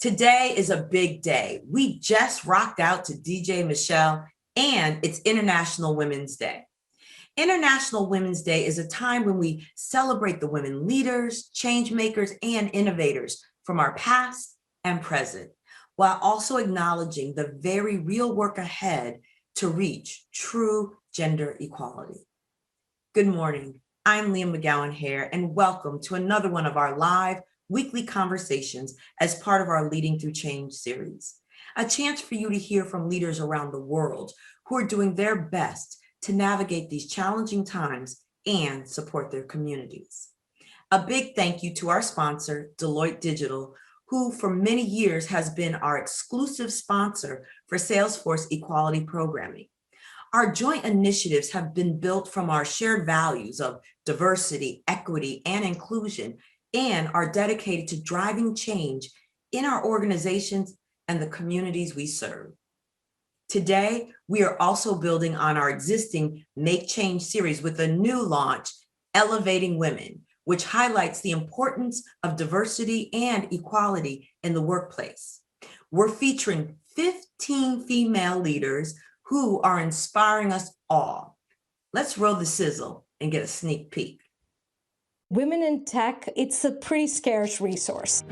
Today is a big day. We just rocked out to DJ Michelle, and it's International Women's Day. International Women's Day is a time when we celebrate the women leaders, change makers, and innovators from our past and present, while also acknowledging the very real work ahead to reach true gender equality. Good morning. I'm Leah McGowan Hare, and welcome to another one of our live weekly conversations as part of our Leading Through Change series. A chance for you to hear from leaders around the world who are doing their best to navigate these challenging times and support their communities. A big thank you to our sponsor, Deloitte Digital, who for many years has been our exclusive sponsor for Salesforce equality programming. Our joint initiatives have been built from our shared values of diversity, equity, and inclusion, and are dedicated to driving change in our organizations and the communities we serve. Today, we are also building on our existing Make Change series with a new launch, Elevating Women, which highlights the importance of diversity and equality in the workplace. We're featuring 15 female leaders who are inspiring us all. Let's roll the sizzle and get a sneak peek. Women in tech, it's a pretty scarce resource.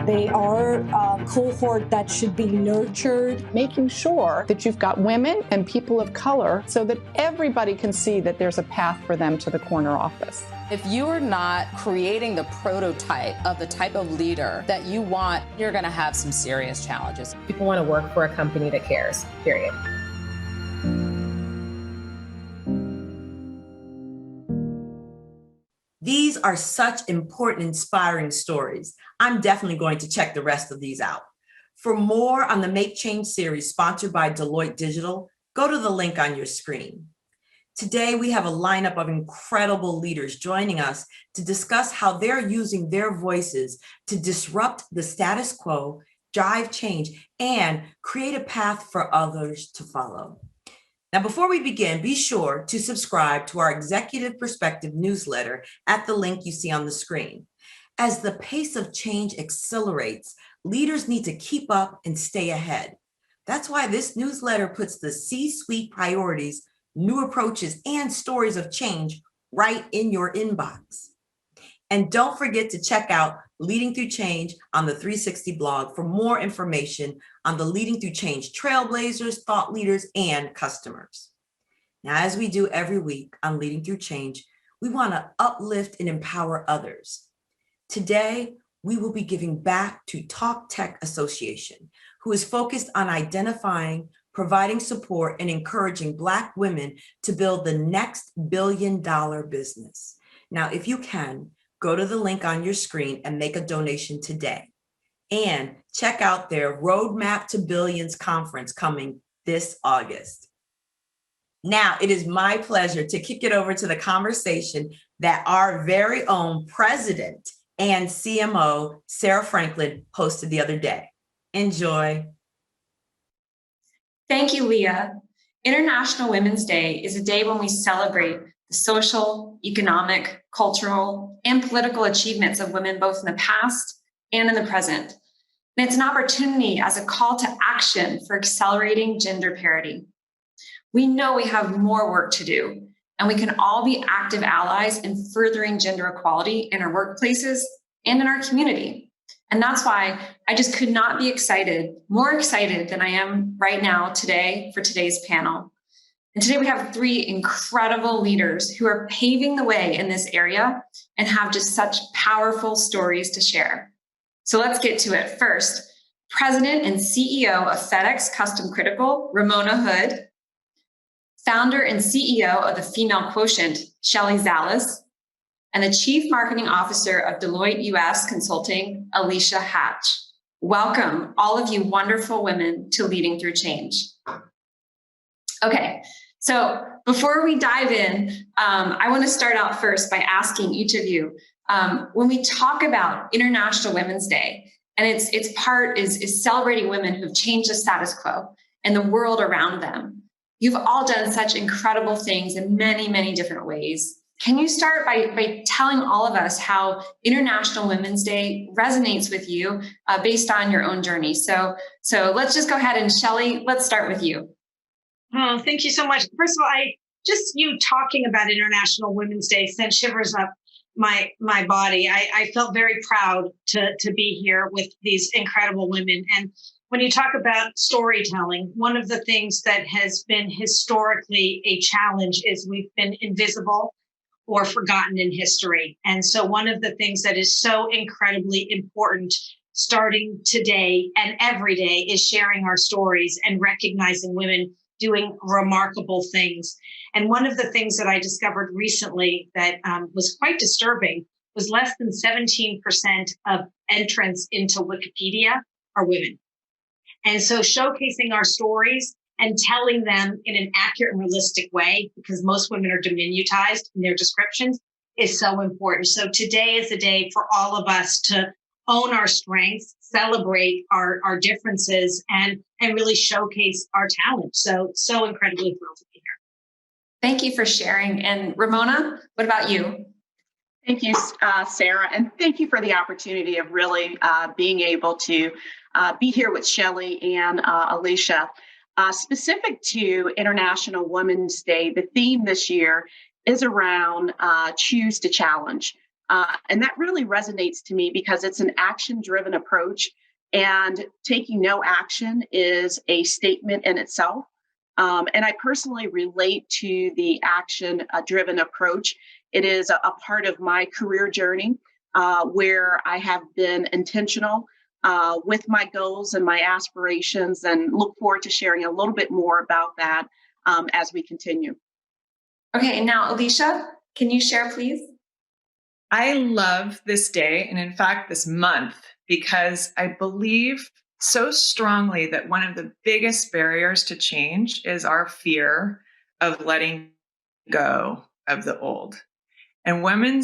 They are a cohort that should be nurtured. Making sure that you've got women and people of color so that everybody can see that there's a path for them to the corner office. If you're not creating the prototype of the type of leader that you want, you're going to have some serious challenges. People want to work for a company that cares, period. These are such important, inspiring stories. I'm definitely going to check the rest of these out. For more on the Make Change series sponsored by Deloitte Digital, go to the link on your screen. Today, we have a lineup of incredible leaders joining us to discuss how they're using their voices to disrupt the status quo, drive change, and create a path for others to follow. Now, before we begin, be sure to subscribe to our Executive Perspective newsletter at the link you see on the screen. As the pace of change accelerates, leaders need to keep up and stay ahead. That's why this newsletter puts the C-suite priorities, new approaches, and stories of change right in your inbox. And don't forget to check out Leading Through Change on the 360 blog for more information on the Leading Through Change trailblazers, thought leaders, and customers. Now, as we do every week on Leading Through Change, we want to uplift and empower others. Today, we will be giving back to Talk Tech Association, who is focused on identifying, providing support, and encouraging Black women to build the next billion-dollar business. Now, if you can, go to the link on your screen and make a donation today. And check out their Roadmap to Billions conference coming this August. Now, it is my pleasure to kick it over to the conversation that our very own president and CMO, Sarah Franklin, hosted the other day. Enjoy. Thank you, Leah. International Women's Day is a day when we celebrate the social, economic, cultural, and political achievements of women both in the past and in the present. And it's an opportunity as a call to action for accelerating gender parity. We know we have more work to do, and we can all be active allies in furthering gender equality in our workplaces and in our community. And that's why I just could not be more excited than I am right now today for today's panel. And today we have three incredible leaders who are paving the way in this area and have just such powerful stories to share. So let's get to it. First, President and CEO of FedEx Custom Critical, Ramona Hood. Founder and CEO of the Female Quotient, Shelley Zalis. And the Chief Marketing Officer of Deloitte US Consulting, Alicia Hatch. Welcome, all of you wonderful women, to Leading Through Change. Okay. So before we dive in, I want to start out first by asking each of you, when we talk about International Women's Day, and its part is celebrating women who've changed the status quo and the world around them. You've all done such incredible things in many, many different ways. Can you start by telling all of us how International Women's Day resonates with you based on your own journey? So let's just go ahead and Shelley, let's start with you. Oh, thank you so much. First of all, just you talking about International Women's Day sent shivers up my body. I felt very proud to be here with these incredible women. And when you talk about storytelling, one of the things that has been historically a challenge is we've been invisible or forgotten in history. And so one of the things that is so incredibly important starting today and every day is sharing our stories and recognizing women doing remarkable things. And one of the things that I discovered recently that was quite disturbing was less than 17% of entrants into Wikipedia are women. And so showcasing our stories and telling them in an accurate and realistic way, because most women are diminutized in their descriptions, is so important. So today is a day for all of us to own our strengths, celebrate our differences, and really showcase our talent. So incredibly thrilled to be here. Thank you for sharing. And Ramona, what about you? Thank you, Sarah, and thank you for the opportunity of really being able to be here with Shelley and Alicia. Specific to International Women's Day, the theme this year is around choose to challenge. And that really resonates to me because it's an action-driven approach, and taking no action is a statement in itself. And I personally relate to the action-driven approach. It is a part of my career journey where I have been intentional with my goals and my aspirations, and look forward to sharing a little bit more about that as we continue. Okay, and now Alicia, can you share, please? I love this day, and in fact, this month, because I believe so strongly that one of the biggest barriers to change is our fear of letting go of the old. And women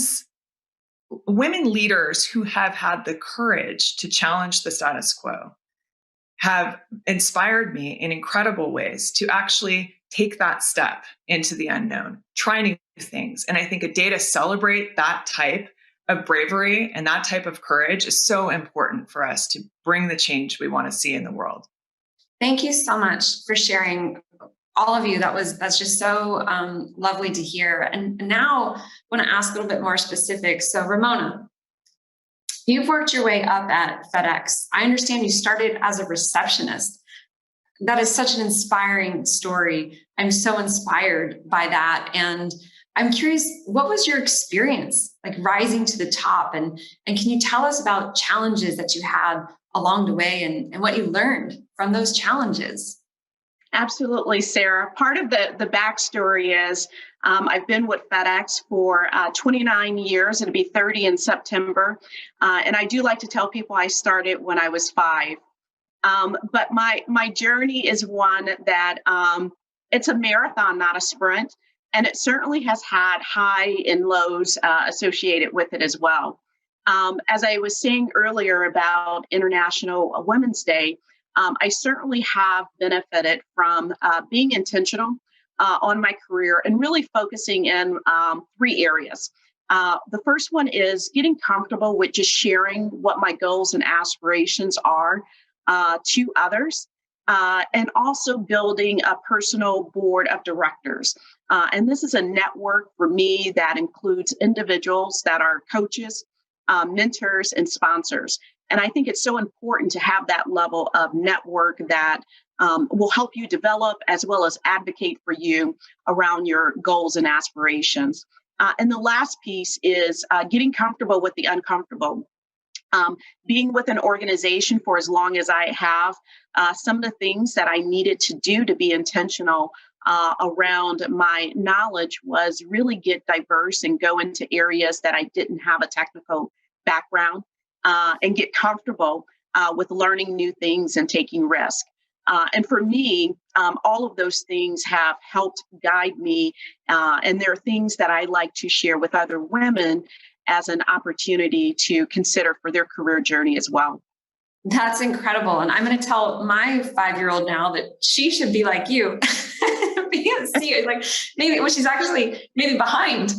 leaders who have had the courage to challenge the status quo have inspired me in incredible ways to actually take that step into the unknown, try new things. And I think a day to celebrate that type of bravery and that type of courage is so important for us to bring the change we want to see in the world. Thank you so much for sharing, all of you. That's just so lovely to hear. And now I want to ask a little bit more specific. So Ramona, you've worked your way up at FedEx. I understand you started as a receptionist. That is such an inspiring story. I'm so inspired by that. And I'm curious, what was your experience like rising to the top? And can you tell us about challenges that you had along the way and what you learned from those challenges? Absolutely, Sarah. Part of the backstory is I've been with FedEx for 29 years. It'll be 30 in September. And I do like to tell people I started when I was 5. But my journey is one that it's a marathon, not a sprint. And it certainly has had high and lows associated with it as well. As I was saying earlier about International Women's Day, I certainly have benefited from being intentional on my career and really focusing in 3 areas. The first one is getting comfortable with just sharing what my goals and aspirations are to others, and also building a personal board of directors. And this is a network for me that includes individuals that are coaches, mentors, and sponsors. And I think it's so important to have that level of network that will help you develop as well as advocate for you around your goals and aspirations. And the last piece is getting comfortable with the uncomfortable. Being with an organization for as long as I have, some of the things that I needed to do to be intentional around my knowledge was really get diverse and go into areas that I didn't have a technical background, and get comfortable with learning new things and taking risk. And for me, all of those things have helped guide me. And there are things that I like to share with other women as an opportunity to consider for their career journey as well. That's incredible. And I'm going to tell my 5-year-old now that she should be like you be a CEO. Like maybe, well, she's actually maybe behind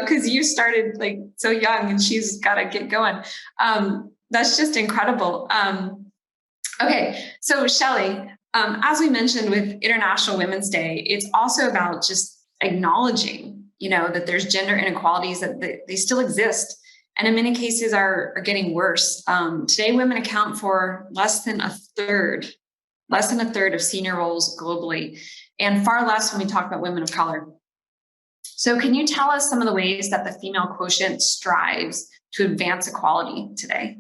because you started like so young and she's got to get going. That's just incredible. Okay, so Shelley, as we mentioned with International Women's Day, it's also about just acknowledging, that there's gender inequalities, that they still exist, and in many cases are getting worse. Today, women account for less than a third of senior roles globally, and far less when we talk about women of color. So can you tell us some of the ways that the female quotient strives to advance equality today?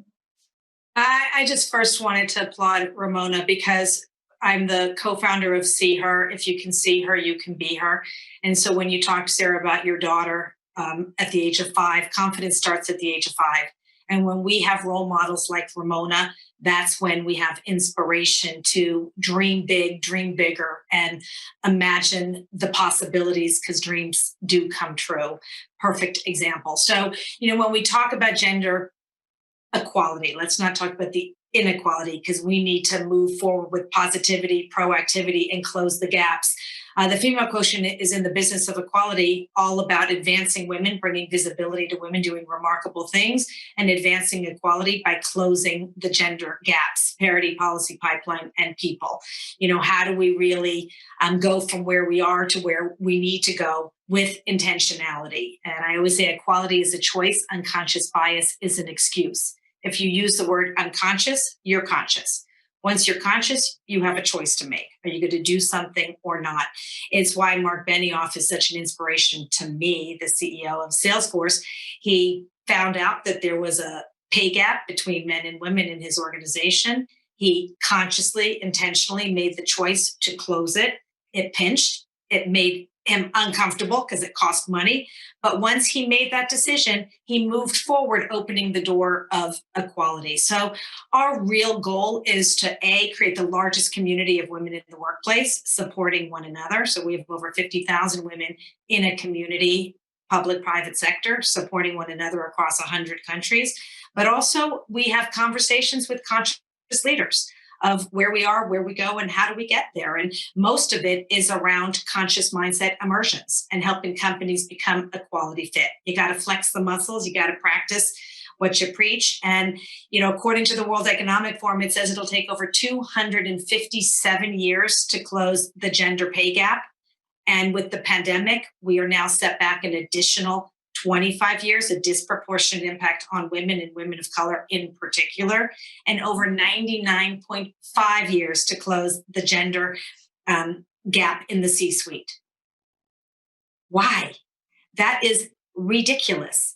I just first wanted to applaud Ramona because I'm the co-founder of See Her. If you can see her, you can be her. And so when you talked, Sarah, about your daughter at the age of 5, confidence starts at the age of 5. And when we have role models like Ramona, that's when we have inspiration to dream big, dream bigger, and imagine the possibilities, because dreams do come true. Perfect example. So, when we talk about gender equality, let's not talk about the inequality, because we need to move forward with positivity, proactivity, and close the gaps. The female quotient is in the business of equality, all about advancing women, bringing visibility to women doing remarkable things, and advancing equality by closing the gender gaps, parity, policy, pipeline, and people. How do we really go from where we are to where we need to go with intentionality? And I always say equality is a choice, unconscious bias is an excuse. If you use the word unconscious, you're conscious. Once you're conscious, you have a choice to make. Are you going to do something or not? It's why Mark Benioff is such an inspiration to me, the CEO of Salesforce. He found out that there was a pay gap between men and women in his organization. He consciously, intentionally made the choice to close it. It pinched. It made him uncomfortable because it cost money. But once he made that decision, he moved forward, opening the door of equality. So our real goal is to, A, create the largest community of women in the workplace, supporting one another. So we have over 50,000 women in a community, public, private sector, supporting one another across 100 countries. But also we have conversations with conscious leaders of where we are, where we go, and how do we get there. And most of it is around conscious mindset immersions and helping companies become a quality fit. You got to flex the muscles. You got to practice what you preach. And, according to the World Economic Forum, it says it'll take over 257 years to close the gender pay gap. And with the pandemic, we are now set back an additional 25 years, a disproportionate impact on women and women of color in particular, and over 99.5 years to close the gender gap in the C-suite. Why? That is ridiculous.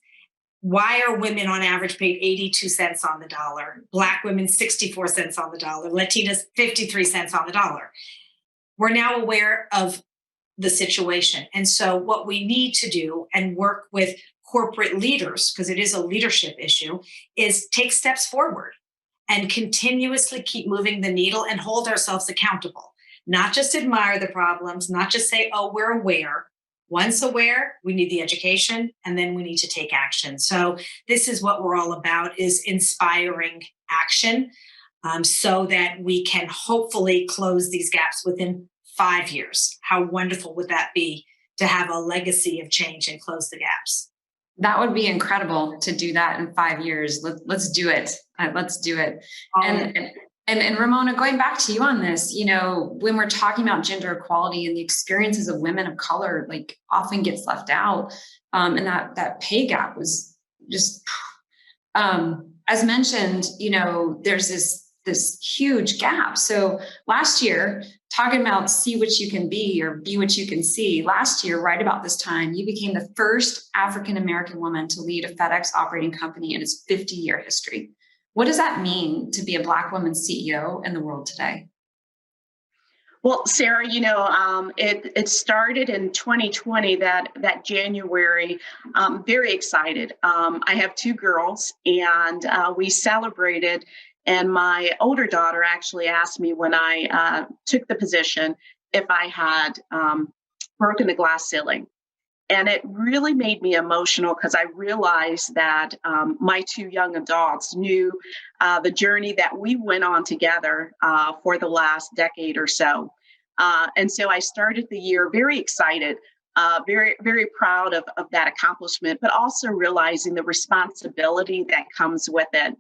Why are women on average paid 82 cents on the dollar? Black women, 64 cents on the dollar. Latinas, 53 cents on the dollar. We're now aware of the situation. And so what we need to do and work with corporate leaders, because it is a leadership issue, is take steps forward and continuously keep moving the needle and hold ourselves accountable. Not just admire the problems, not just say, oh, we're aware. Once aware, we need the education, and then we need to take action. So this is what we're all about, is inspiring action so that we can hopefully close these gaps within 5 years. How wonderful would that be to have a legacy of change and close the gaps? That would be incredible to do that in 5 years. Let's do it. Let's do it. And Ramona, going back to you on this, when we're talking about gender equality and the experiences of women of color, like often gets left out. And that pay gap was just, as mentioned, there's this huge gap. So last year, talking about see what you can be or be what you can see, last year, right about this time, you became the first African-American woman to lead a FedEx operating company in its 50-year history. What does that mean to be a Black woman CEO in the world today? Well, Sarah, it started in 2020, that January. Very excited. I have 2 girls, and we celebrated. And my older daughter actually asked me when I took the position if I had broken the glass ceiling. And it really made me emotional because I realized that my 2 young adults knew the journey that we went on together for the last decade or so. And so I started the year very excited, very, very proud of that accomplishment, but also realizing the responsibility that comes with it.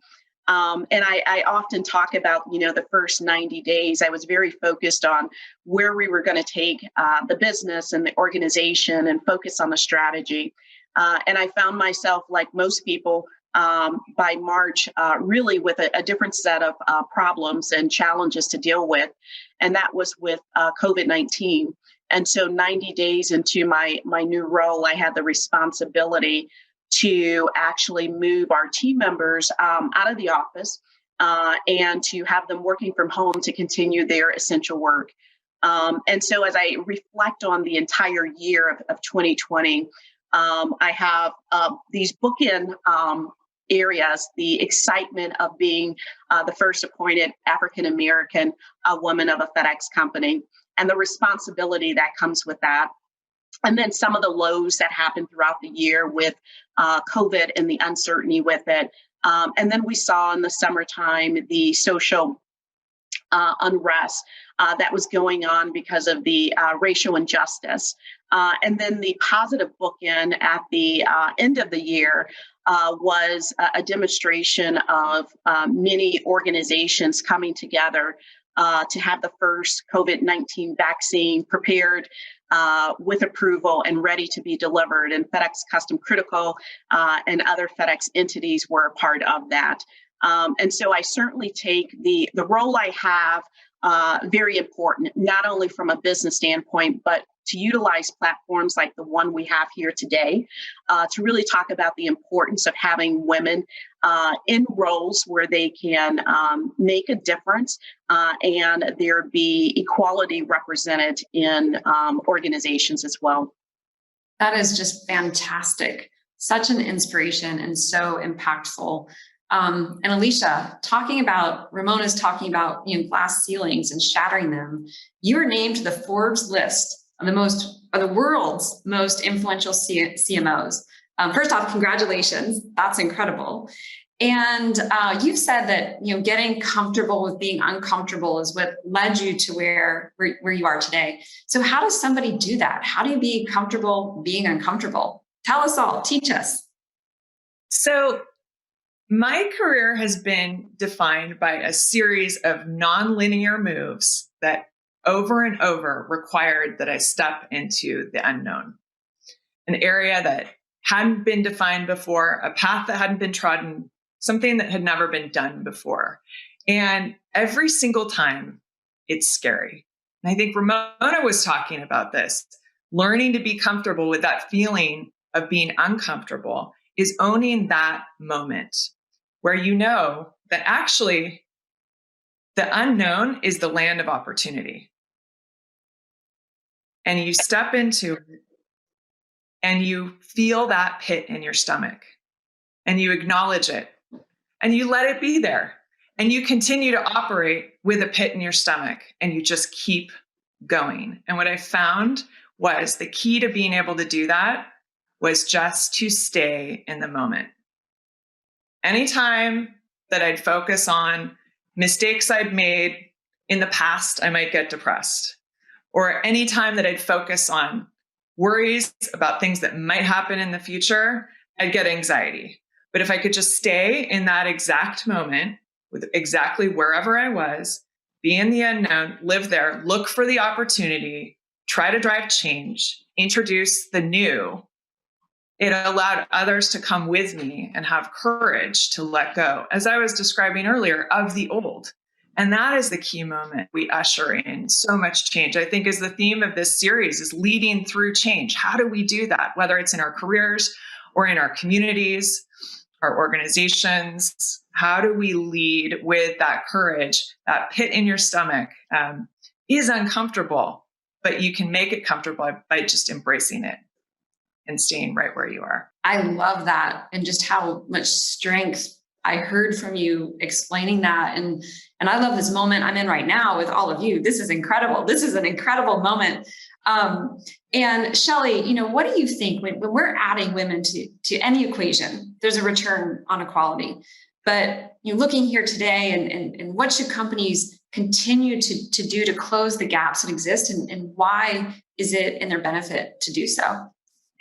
And I often talk about, the first 90 days, I was very focused on where we were going to take the business and the organization and focus on the strategy. And I found myself, like most people, by March, really with a different set of problems and challenges to deal with. And that was with COVID-19. And so 90 days into my new role, I had the responsibility to actually move our team members out of the office and to have them working from home to continue their essential work. And so as I reflect on the entire year of 2020, I have these bookend areas, the excitement of being the first appointed African-American woman of a FedEx company, and the responsibility that comes with that. And then some of the lows that happened throughout the year with COVID and the uncertainty with it. And then we saw in the summertime the social unrest that was going on because of the racial injustice. And then the positive bookend at the end of the year was a demonstration of many organizations coming together to have the first COVID-19 vaccine prepared with approval and ready to be delivered. And FedEx Custom Critical and other FedEx entities were a part of that. And so I certainly take the role I have very important, not only from a business standpoint, but to utilize platforms like the one we have here today to really talk about the importance of having women in roles where they can make a difference and there be equality represented in organizations as well. That is just fantastic. Such an inspiration and so impactful. And Alicia, Ramona's talking about glass ceilings and shattering them. You were named to the Forbes list of the world's most influential CMOs. First off, congratulations. That's incredible. And you've said that getting comfortable with being uncomfortable is what led you to where you are today. So how does somebody do that? How do you be comfortable being uncomfortable? Tell us all. Teach us. So my career has been defined by a series of nonlinear moves that over and over required that I step into the unknown, an area that hadn't been defined before, a path that hadn't been trodden, something that had never been done before. And every single time it's scary. And I think Ramona was talking about this. Learning to be comfortable with that feeling of being uncomfortable is owning that moment where you know that actually the unknown is the land of opportunity. And you step into it and you feel that pit in your stomach and you acknowledge it and you let it be there and you continue to operate with a pit in your stomach and you just keep going. And what I found was the key to being able to do that was just to stay in the moment. Anytime that I'd focus on mistakes I'd made in the past, I might get depressed. Or any time that I'd focus on worries about things that might happen in the future, I'd get anxiety. But if I could just stay in that exact moment with exactly wherever I was, be in the unknown, live there, look for the opportunity, try to drive change, introduce the new, it allowed others to come with me and have courage to let go, as I was describing earlier, of the old. And that is the key moment we usher in so much change. I think is the theme of this series is leading through change. How do we do that? Whether it's in our careers or in our communities, our organizations, how do we lead with that courage? That pit in your stomach is uncomfortable, but you can make it comfortable by just embracing it and staying right where you are. I love that. And just how much strength I heard from you explaining that. And I love this moment I'm in right now with all of you. This is incredible. This is an incredible moment. And Shelley, what do you think when we're adding women to any equation, there's a return on equality, but looking here today and what should companies continue to do to close the gaps that exist, and why is it in their benefit to do so?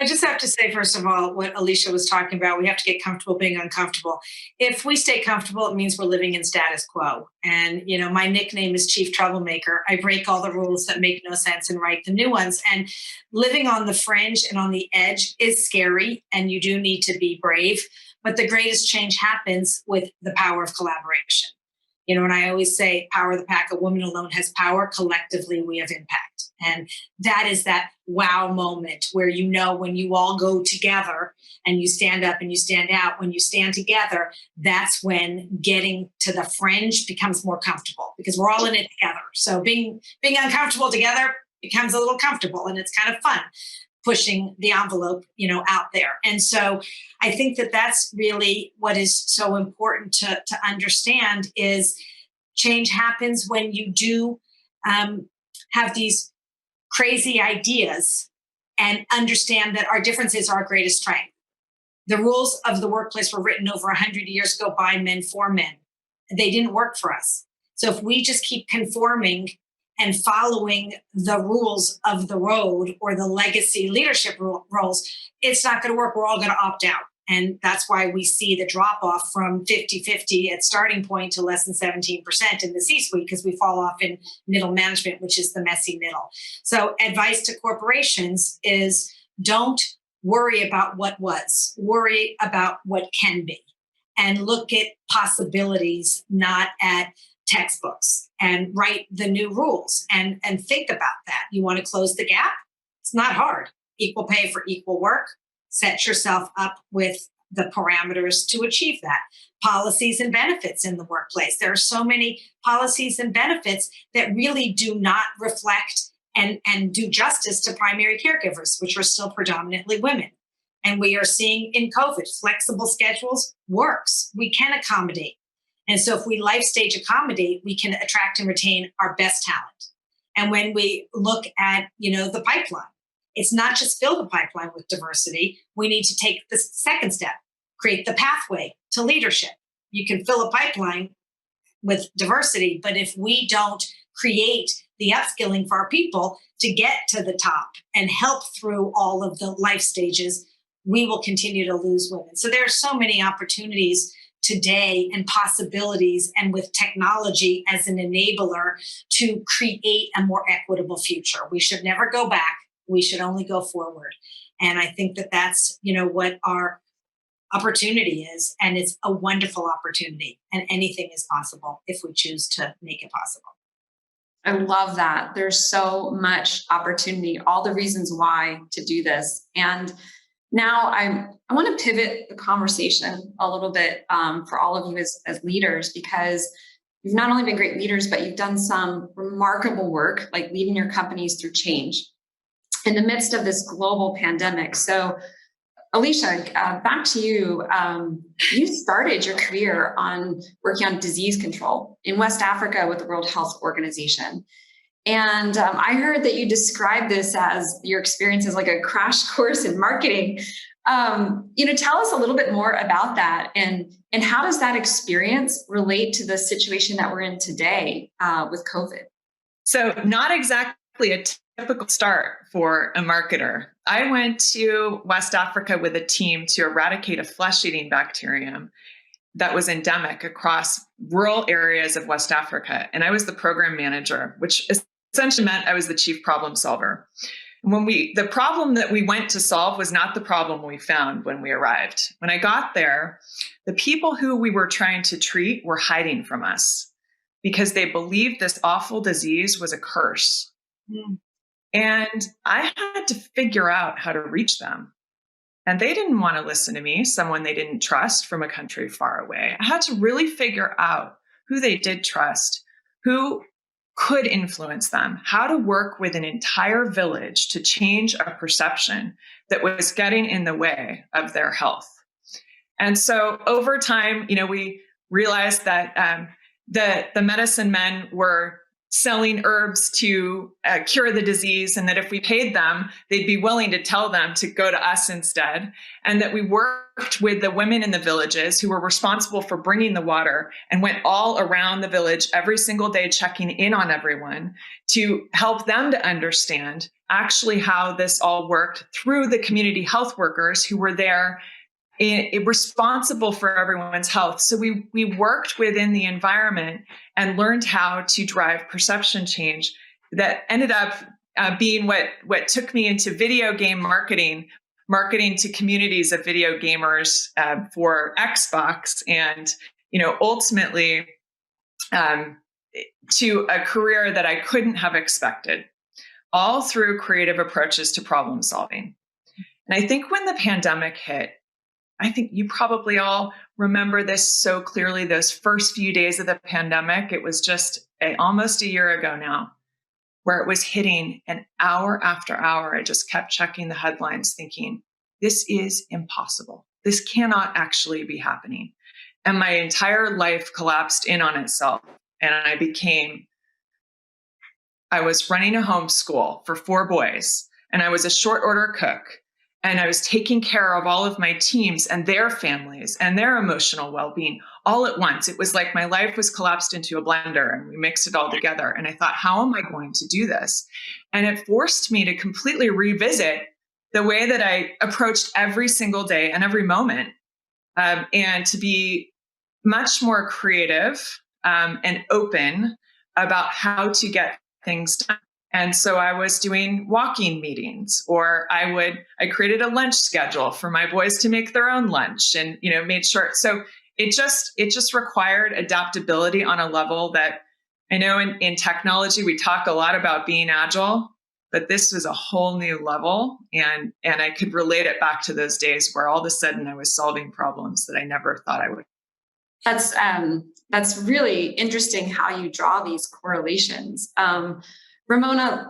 I just have to say, first of all, what Alicia was talking about, we have to get comfortable being uncomfortable. If we stay comfortable, it means we're living in status quo. And, my nickname is Chief Troublemaker. I break all the rules that make no sense and write the new ones. And living on the fringe and on the edge is scary, and you do need to be brave. But the greatest change happens with the power of collaboration. And I always say, power of the pack, a woman alone has power. Collectively, we have impact. And that is that wow moment where, when you all go together and you stand up and you stand out, when you stand together, that's when getting to the fringe becomes more comfortable, because we're all in it together. So being uncomfortable together becomes a little comfortable, and it's kind of fun pushing the envelope, out there. And so I think that that's really what is so important to understand is change happens when you do have these crazy ideas and understand that our differences are our greatest strength. The rules of the workplace were written over 100 years ago by men for men. They didn't work for us. So if we just keep conforming and following the rules of the road or the legacy leadership roles, it's not going to work. We're all going to opt out. And that's why we see the drop off from 50-50 at starting point to less than 17% in the C-suite, because we fall off in middle management, which is the messy middle. So advice to corporations is don't worry about what was, worry about what can be, and look at possibilities, not at textbooks, and write the new rules and think about that. You want to close the gap? It's not hard. Equal pay for equal work. Set yourself up with the parameters to achieve that. Policies and benefits in the workplace. There are so many policies and benefits that really do not reflect and do justice to primary caregivers, which are still predominantly women. And we are seeing in COVID, flexible schedules works. We can accommodate. And so if we life stage accommodate, we can attract and retain our best talent. And when we look at, the pipeline, it's not just fill the pipeline with diversity. We need to take the second step, create the pathway to leadership. You can fill a pipeline with diversity, but if we don't create the upskilling for our people to get to the top and help through all of the life stages, we will continue to lose women. So there are so many opportunities today and possibilities, and with technology as an enabler to create a more equitable future. We should never go back. We should only go forward. And I think that that's, what our opportunity is. And it's a wonderful opportunity. And anything is possible if we choose to make it possible. I love that. There's so much opportunity, all the reasons why to do this. And now I want to pivot the conversation a little bit for all of you as leaders, because you've not only been great leaders, but you've done some remarkable work, like leading your companies through change in the midst of this global pandemic. So, Alicia, back to you. You started your career on working on disease control in West Africa with the World Health Organization. And I heard that you described this as your experience as like a crash course in marketing. Tell us a little bit more about that, and how does that experience relate to the situation that we're in today with COVID? So not exactly a typical start for a marketer. I went to West Africa with a team to eradicate a flesh-eating bacterium that was endemic across rural areas of West Africa. And I was the program manager, which essentially meant I was the chief problem solver. The problem that we went to solve was not the problem we found when we arrived. When I got there, the people who we were trying to treat were hiding from us because they believed this awful disease was a curse. Mm. And I had to figure out how to reach them. And they didn't want to listen to me, someone they didn't trust from a country far away. I had to really figure out who they did trust, who could influence them, how to work with an entire village to change a perception that was getting in the way of their health. And so over time, we realized that the medicine men were selling herbs to cure the disease, and that if we paid them, they'd be willing to tell them to go to us instead. And that we worked with the women in the villages who were responsible for bringing the water and went all around the village every single day, checking in on everyone to help them to understand actually how this all worked through the community health workers who were there responsible for everyone's health. So we worked within the environment and learned how to drive perception change that ended up being what took me into video game marketing to communities of video gamers for Xbox, and ultimately to a career that I couldn't have expected, all through creative approaches to problem solving. And I think when the pandemic hit, I think you probably all remember this so clearly, those first few days of the pandemic. It was just almost a year ago now, where it was hitting, and hour after hour, I just kept checking the headlines thinking, this is impossible. This cannot actually be happening. And my entire life collapsed in on itself. And I was running a homeschool for 4 boys, and I was a short order cook. And I was taking care of all of my teams and their families and their emotional well-being all at once. It was like my life was collapsed into a blender, and we mixed it all together. And I thought, how am I going to do this? And it forced me to completely revisit the way that I approached every single day and every moment, and to be much more creative and open about how to get things done. And so I was doing walking meetings, or I created a lunch schedule for my boys to make their own lunch, and, made sure. So it just required adaptability on a level that I know in technology, we talk a lot about being agile, but this was a whole new level. And I could relate it back to those days where all of a sudden I was solving problems that I never thought I would. That's really interesting how you draw these correlations. Ramona,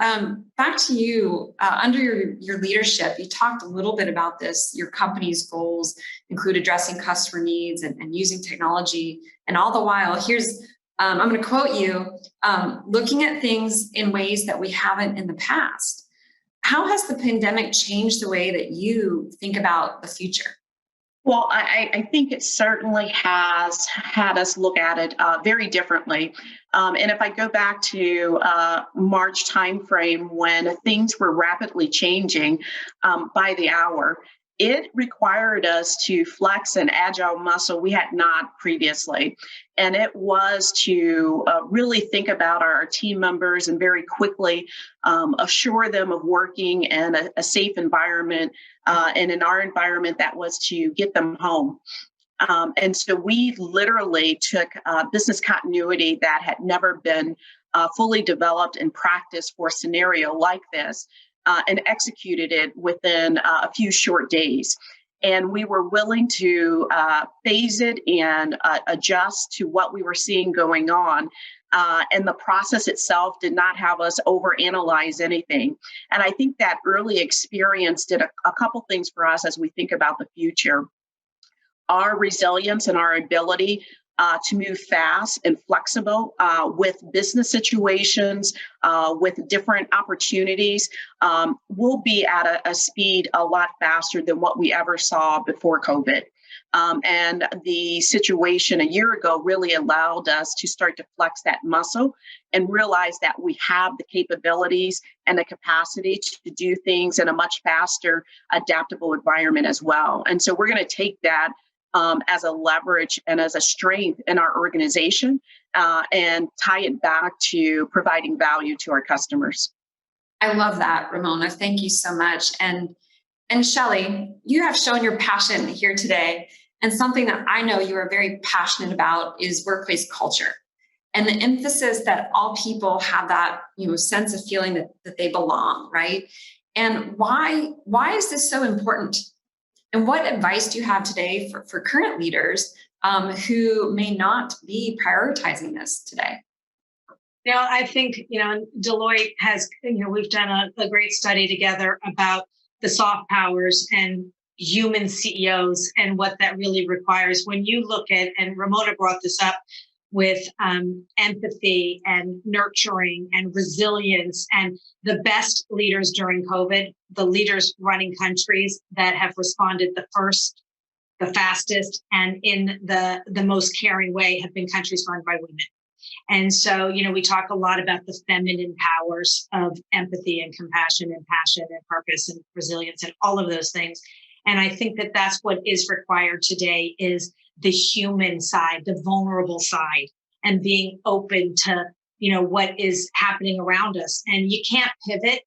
back to you. Under your leadership, you talked a little bit about this. Your company's goals include addressing customer needs and using technology. And all the while, I'm going to quote you, looking at things in ways that we haven't in the past. How has the pandemic changed the way that you think about the future? Well, I think it certainly has had us look at it very differently. And if I go back to March timeframe, when things were rapidly changing by the hour, it required us to flex an agile muscle we had not previously. And it was to really think about our team members and very quickly assure them of working in a safe environment. And in our environment, that was to get them home. And so we literally took business continuity that had never been fully developed and practiced for a scenario like this, and executed it within a few short days. And we were willing to phase it and adjust to what we were seeing going on. And the process itself did not have us overanalyze anything. And I think that early experience did a couple things for us as we think about the future. Our resilience and our ability to move fast and flexible with business situations, with different opportunities, will be at a speed a lot faster than what we ever saw before COVID. And the situation a year ago really allowed us to start to flex that muscle and realize that we have the capabilities and the capacity to do things in a much faster, adaptable environment as well. And so we're going to take that as a leverage and as a strength in our organization and tie it back to providing value to our customers. I love that, Ramona. Thank you so much. And Shelley, you have shown your passion here today. And something that I know you are very passionate about is workplace culture and the emphasis that all people have that, sense of feeling that they belong, right? And why is this so important? And what advice do you have today for current leaders who may not be prioritizing this today? I think, Deloitte has, we've done a great study together about the soft powers and human CEOs and what that really requires. When you look at, and Ramona brought this up, with empathy and nurturing and resilience. And the best leaders during COVID, the leaders running countries that have responded the first, the fastest, and in the most caring way have been countries run by women. And so, we talk a lot about the feminine powers of empathy and compassion and passion and purpose and resilience and all of those things. And I think that that's what is required today is the human side, the vulnerable side, and being open to, what is happening around us. And you can't pivot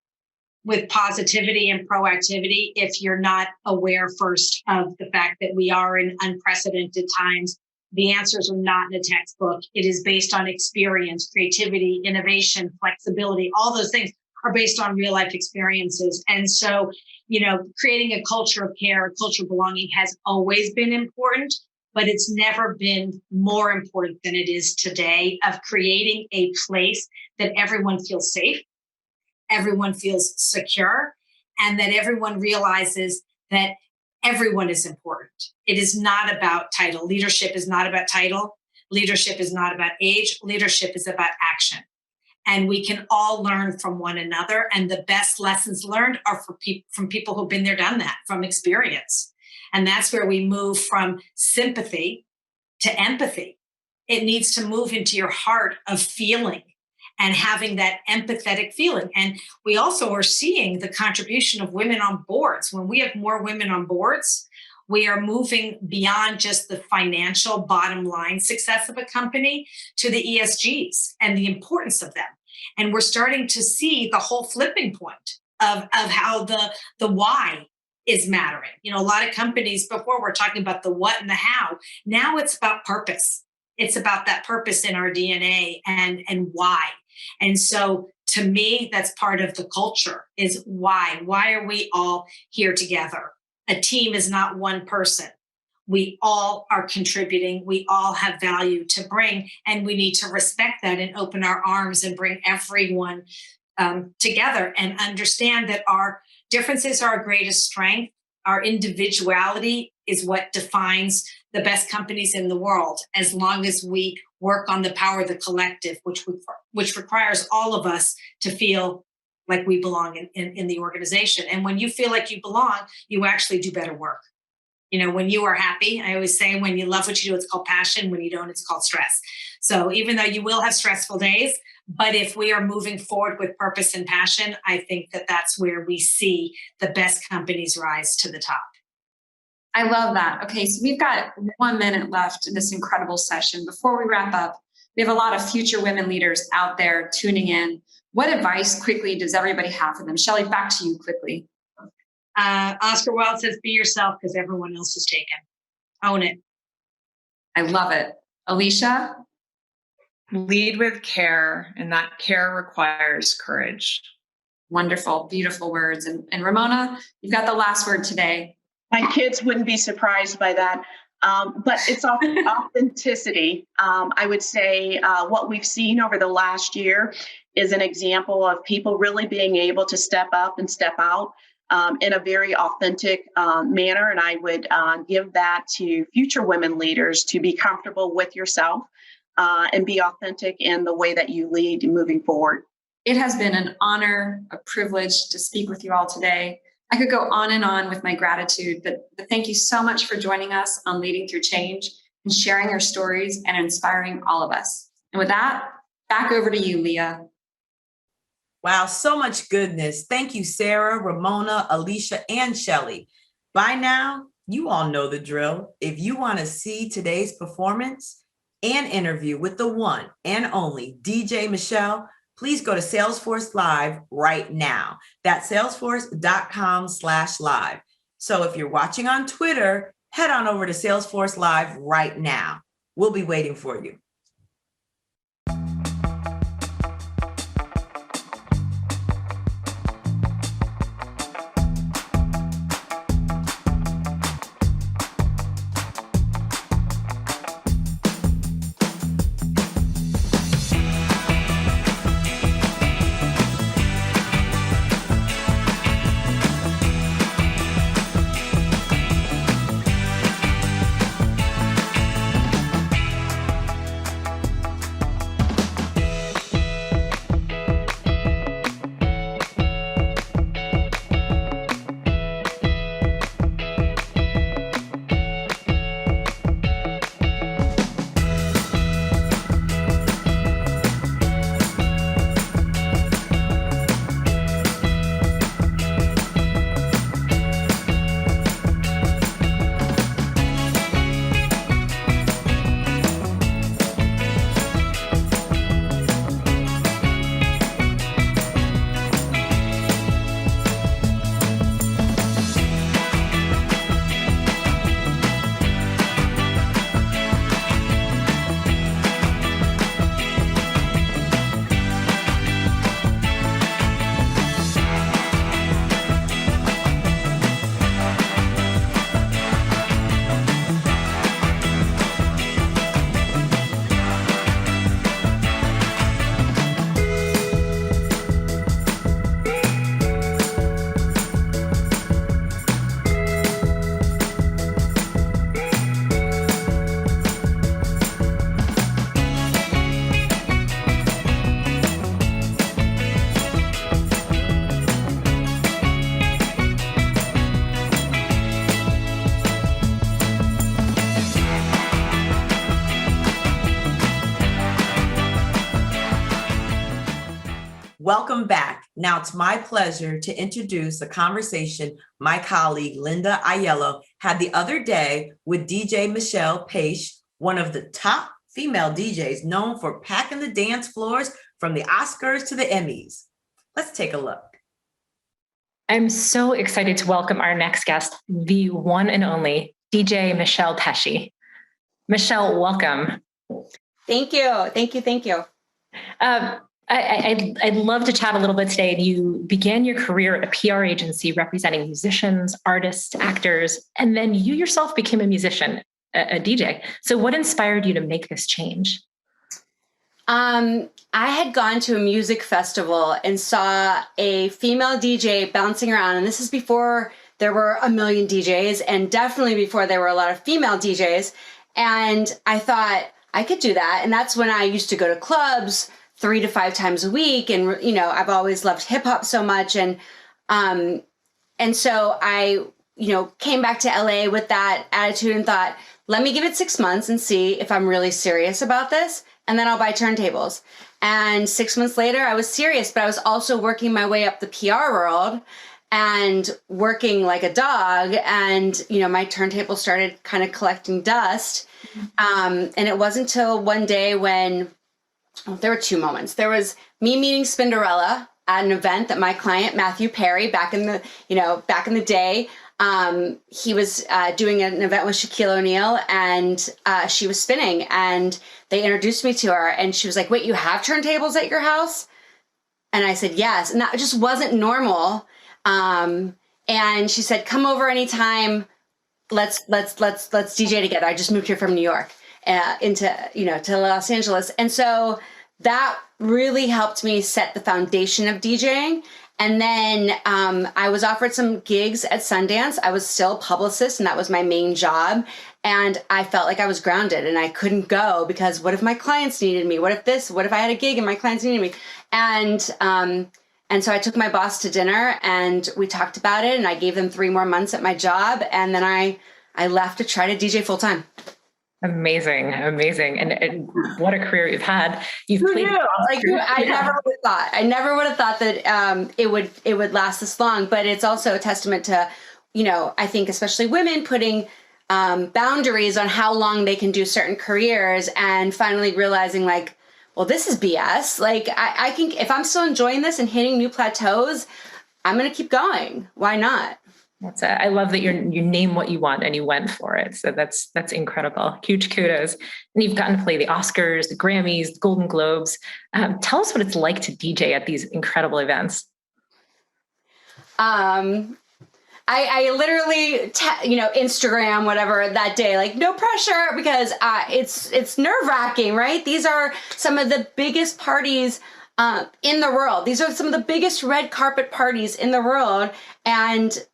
with positivity and proactivity if you're not aware first of the fact that we are in unprecedented times. The answers are not in a textbook. It is based on experience, creativity, innovation, flexibility. All those things are based on real life experiences. And so, creating a culture of care, a culture of belonging has always been important, but it's never been more important than it is today, of creating a place that everyone feels safe, everyone feels secure, and that everyone realizes that everyone is important. It is not about title. Leadership is not about title. Leadership is not about age. Leadership is about action. And we can all learn from one another. And the best lessons learned are from people who've been there, done that, from experience. And that's where we move from sympathy to empathy. It needs to move into your heart of feeling and having that empathetic feeling. And we also are seeing the contribution of women on boards. When we have more women on boards, we are moving beyond just the financial bottom line success of a company to the ESGs and the importance of them. And we're starting to see the whole flipping point of how the why is mattering. A lot of companies before were talking about the what and the how. Now it's about purpose. It's about that purpose in our DNA and why. And so to me, that's part of the culture is why. Why are we all here together? A team is not one person. We all are contributing. We all have value to bring, and we need to respect that and open our arms and bring everyone together and understand that our differences are our greatest strength. Our individuality is what defines the best companies in the world, as long as we work on the power of the collective, which requires all of us to feel like we belong in the organization. And when you feel like you belong, you actually do better work. When you are happy, I always say, when you love what you do, it's called passion. When you don't, it's called stress. So even though you will have stressful days, but if we are moving forward with purpose and passion, I think that that's where we see the best companies rise to the top. I love that. Okay, so we've got 1 minute left in this incredible session. Before we wrap up, we have a lot of future women leaders out there tuning in. What advice quickly does everybody have for them? Shelley, back to you quickly. Oscar Wilde says, be yourself because everyone else is taken. Own it. I love it. Alicia? Lead with care, and that care requires courage. Wonderful, beautiful words. And Ramona, you've got the last word today. My kids wouldn't be surprised by that. But it's authenticity. I would say what we've seen over the last year is an example of people really being able to step up and step out in a very authentic manner. And I would give that to future women leaders to be comfortable with yourself and be authentic in the way that you lead moving forward. It has been an honor, a privilege to speak with you all today. I could go on and on with my gratitude, but thank you so much for joining us on Leading Through Change and sharing your stories and inspiring all of us. And with that, back over to you, Leah. Wow, so much goodness. Thank you, Sarah, Ramona, Alicia, and Shelley. By now, you all know the drill. If you want to see today's performance and interview with the one and only DJ Michelle, please go to Salesforce Live right now. That's salesforce.com/live. So if you're watching on Twitter, head on over to Salesforce Live right now. We'll be waiting for you. Welcome back. Now it's my pleasure to introduce a conversation my colleague Linda Aiello had the other day with DJ Michelle Page, one of the top female DJs known for packing the dance floors from the Oscars to the Emmys. Let's take a look. I'm so excited to welcome our next guest, the one and only DJ Michelle Pesci. Michelle, welcome. Thank you. Thank you. I'd love to chat a little bit today. You began your career at a PR agency representing musicians, artists, actors, and then you yourself became a musician, a DJ. So what inspired you to make this change? I had gone to a music festival and saw a female DJ bouncing around. And this is before there were a million DJs and definitely before there were a lot of female DJs. And I thought I could do that. And that's when I used to go to clubs 3 to 5 times a week. And, you know, I've always loved hip hop so much. And so I, came back to LA with that attitude and thought, let me give it 6 months and see if I'm really serious about this. And then I'll buy turntables. And 6 months later, I was serious, but I was also working my way up the PR world and working like a dog. And, my turntable started kind of collecting dust. And it wasn't until one day when there were 2 moments. There was me meeting Spinderella at an event that my client, Matthew Perry, back in the day, he was doing an event with Shaquille O'Neal, and she was spinning, and they introduced me to her, and she was like, "Wait, you have turntables at your house?" And I said, "Yes." And that just wasn't normal. And she said, "Come over anytime. Let's DJ together." I just moved here from New York to Los Angeles. And so that really helped me set the foundation of DJing. And then I was offered some gigs at Sundance. I was still a publicist, and that was my main job. And I felt like I was grounded, and I couldn't go because what if my clients needed me? What if I had a gig and my clients needed me? And so I took my boss to dinner, and we talked about it, and I gave them 3 more months at my job. And then I left to try to DJ full time. Amazing. And what a career you've had. Who knew? I never would have thought that it would last this long, but it's also a testament to, I think especially women putting boundaries on how long they can do certain careers and finally realizing like, well, this is BS. Like I can, if I'm still enjoying this and hitting new plateaus, I'm going to keep going. Why not? I love that you name what you want and you went for it. So that's incredible. Huge kudos. And you've gotten to play the Oscars, the Grammys, the Golden Globes. Tell us what it's like to DJ at these incredible events. I literally, Instagram, whatever that day, like no pressure because it's nerve-wracking, right? These are some of the biggest parties in the world. These are some of the biggest red carpet parties in the world. And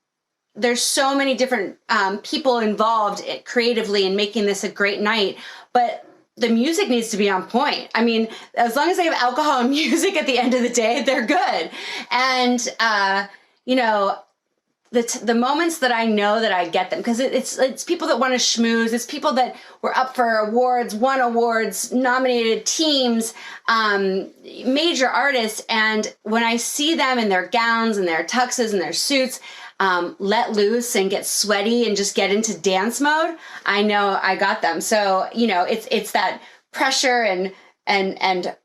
there's so many different people involved creatively in making this a great night, but the music needs to be on point. I mean, as long as they have alcohol and music at the end of the day, they're good. And, the moments that I know that I get them, because it's people that want to schmooze. It's people that were up for awards, won awards, nominated teams, major artists. And when I see them in their gowns and their tuxes and their suits, let loose and get sweaty and just get into dance mode, I know I got them. So, it's that pressure and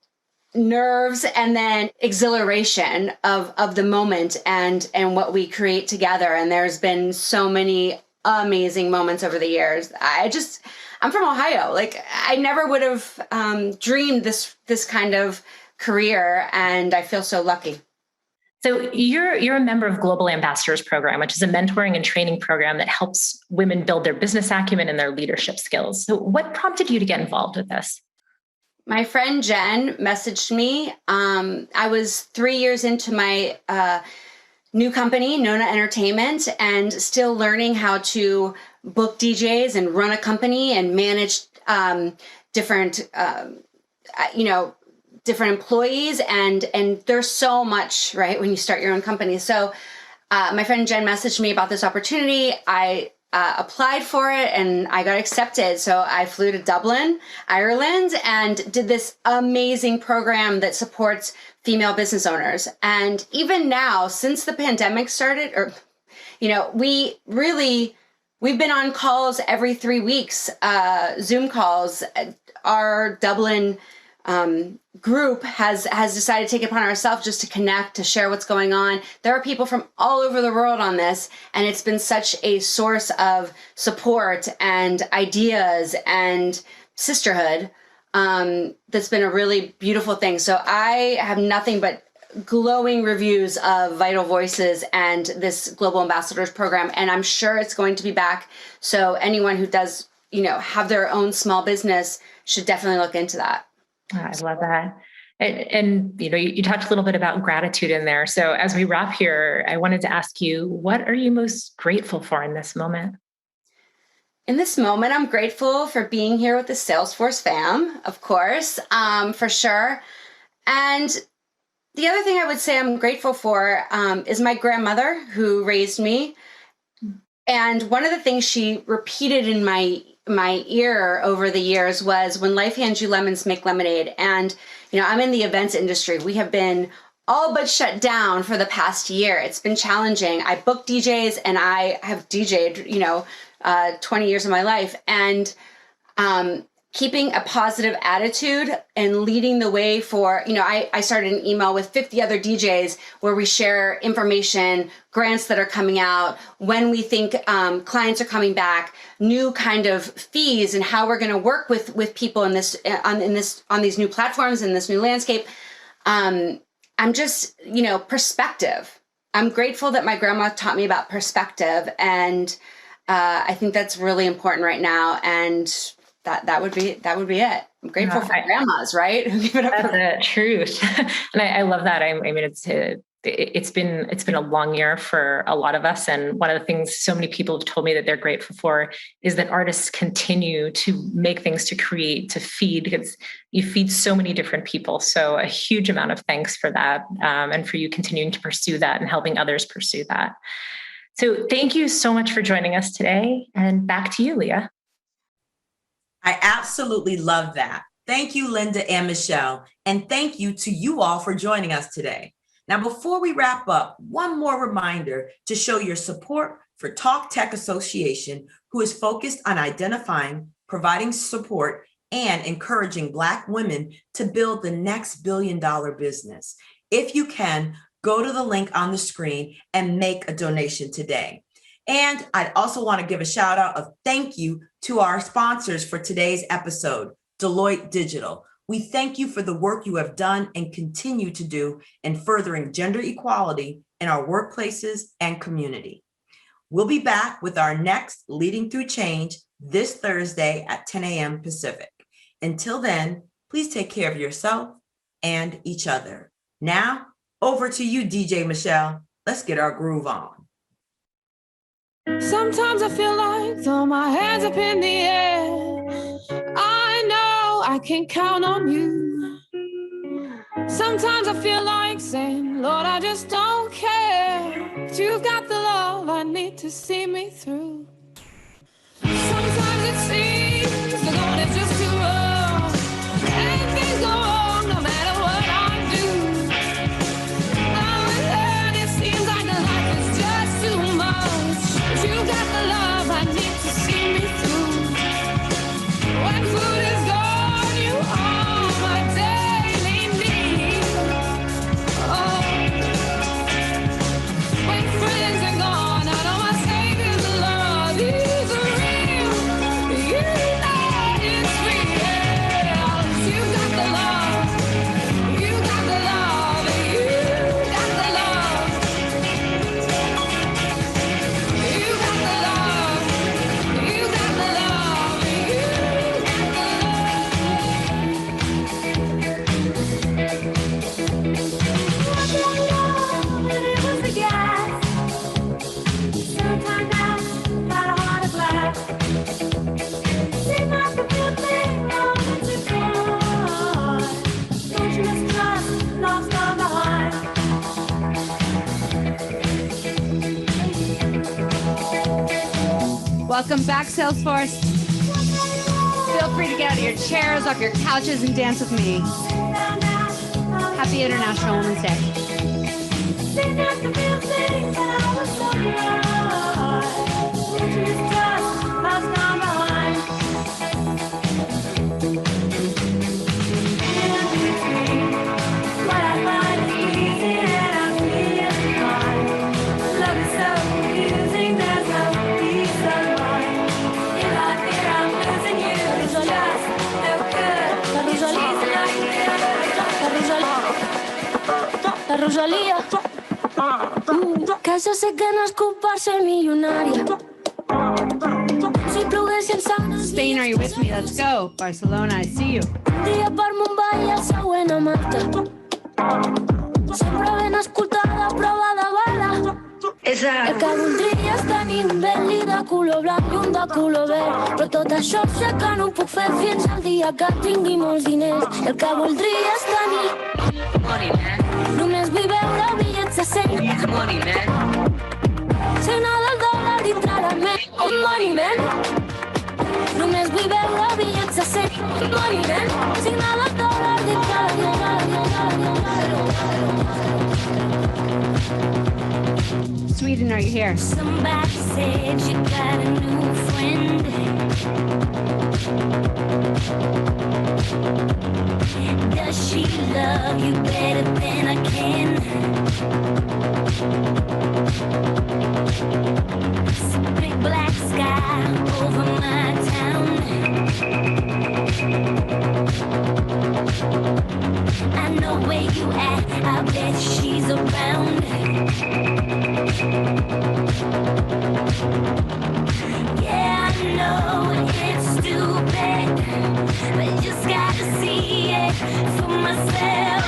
nerves and then exhilaration of the moment and what we create together. And there's been so many amazing moments over the years. I'm from Ohio. Like I never would have dreamed this kind of career, and I feel so lucky. So you're a member of Global Ambassadors Program, which is a mentoring and training program that helps women build their business acumen and their leadership skills. So what prompted you to get involved with this? My friend Jen messaged me. I was 3 years into my new company, Nona Entertainment, and still learning how to book DJs and run a company and manage different employees. And there's so much, right, when you start your own company. So my friend Jen messaged me about this opportunity. I applied for it and I got accepted. So I flew to Dublin, Ireland, and did this amazing program that supports female business owners. And even now, since the pandemic started, we've been on calls every 3 weeks, Zoom calls. Our Dublin group has decided to take it upon ourselves just to connect, to share what's going on. There are people from all over the world on this, and it's been such a source of support and ideas and sisterhood. That's been a really beautiful thing. So I have nothing but glowing reviews of Vital Voices and this Global Ambassadors program, and I'm sure it's going to be back. So anyone who does, have their own small business should definitely look into that. I love that. And you talked a little bit about gratitude in there. So as we wrap here, I wanted to ask you, what are you most grateful for in this moment? In this moment, I'm grateful for being here with the Salesforce fam, of course, for sure. And the other thing I would say I'm grateful for is my grandmother who raised me. And one of the things she repeated in my ear over the years was, when life hands you lemons, make lemonade. And, I'm in the events industry. We have been all but shut down for the past year. It's been challenging. I book DJs and I have DJ'd, 20 years of my life. And keeping a positive attitude and leading the way for, I started an email with 50 other DJs where we share information, grants that are coming out, when we think clients are coming back, new kind of fees, and how we're going to work with people on these new platforms, in this new landscape. I'm just, perspective. I'm grateful that my grandma taught me about perspective, and I think that's really important right now. And that would be it. I'm grateful for grandmas, right? Give it up. That's the truth. And I love that. I mean, it's been a long year for a lot of us. And one of the things so many people have told me that they're grateful for is that artists continue to make things, to create, to feed, because you feed so many different people. So a huge amount of thanks for that. And for you continuing to pursue that and helping others pursue that. So thank you so much for joining us today. And back to you, Leah. I absolutely love that. Thank you, Linda and Michelle. And thank you to you all for joining us today. Now, before we wrap up, one more reminder to show your support for Talk Tech Association, who is focused on identifying, providing support, and encouraging Black women to build the next billion-dollar business. If you can, go to the link on the screen and make a donation today. And I'd also want to give a shout out of thank you to our sponsors for today's episode, Deloitte Digital. We thank you for the work you have done and continue to do in furthering gender equality in our workplaces and community. We'll be back with our next Leading Through Change this Thursday at 10 a.m. Pacific. Until then, please take care of yourself and each other. Now, over to you, DJ Michelle. Let's get our groove on. Sometimes I feel like throw my hands up in the air. I know I can count on you. Sometimes I feel like saying, Lord, I just don't care. But you've got the love I need to see me through. Sometimes it seems the going is just too rough, and things go wrong no matter what I do. Now and then it seems like the life is just too much. But you got the love I need to see me through. When food is gone, you are my daily need. Oh, when friends are gone, I know my Savior's love is real. You know. Welcome back, Salesforce. Feel free to get out of your chairs, off your couches, and dance with me. Happy International Women's Day. La Rosalía, que se gana escuparse millonaria. Spain, are you with me? Let's go. Barcelona, I see you. Dia per Mumbai a següent a Malta. Sempre ben escoltada, prova de bala. El que voldria és tenir un Bentley de color blanc i un de color verd. Però tot això sé que no ho puc fer fins al dia que tingui molts diners. El que voldria és tenir només vull veure bitllets de 100. Signar del dòlar dintre la ment. Money man. Només vull veure bitllets de 100. Money man. Signar del dòlar dintre la ment. Sweden, are you here? Somebody said you got a new friend. Does she love you better than I can? It's a big black sky over my town. I know where you at, I bet she's around. Yeah, I know it's stupid, but you just gotta see it for myself.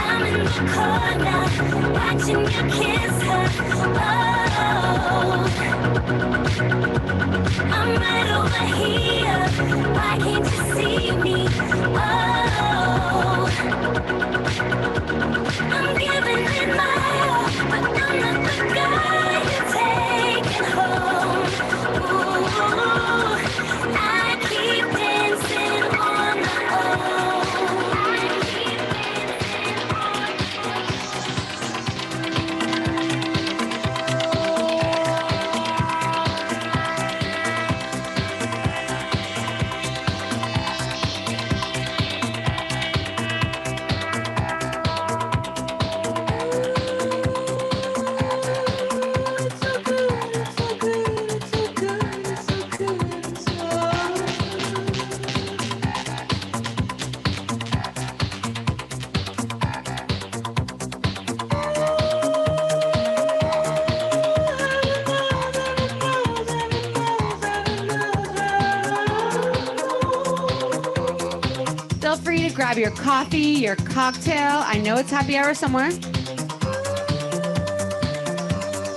I'm in the corner, watching you kiss her. Oh, I'm right over here, why can't you see me? Oh, I'm giving it my all, but I'm not the guy you take it home. Ooh, I keep dancing on my own. Feel free to grab your coffee, your cocktail. I know it's happy hour somewhere.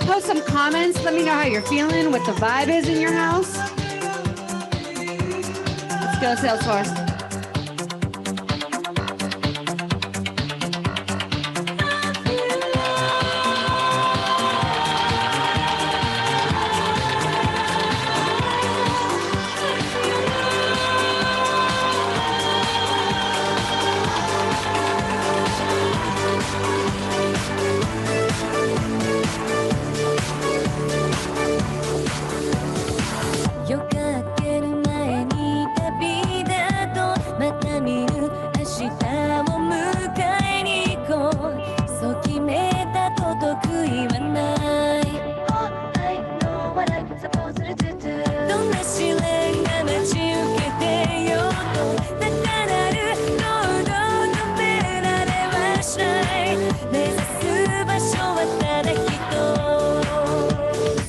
Post some comments. Let me know how you're feeling, what the vibe is in your house. Let's go, Salesforce.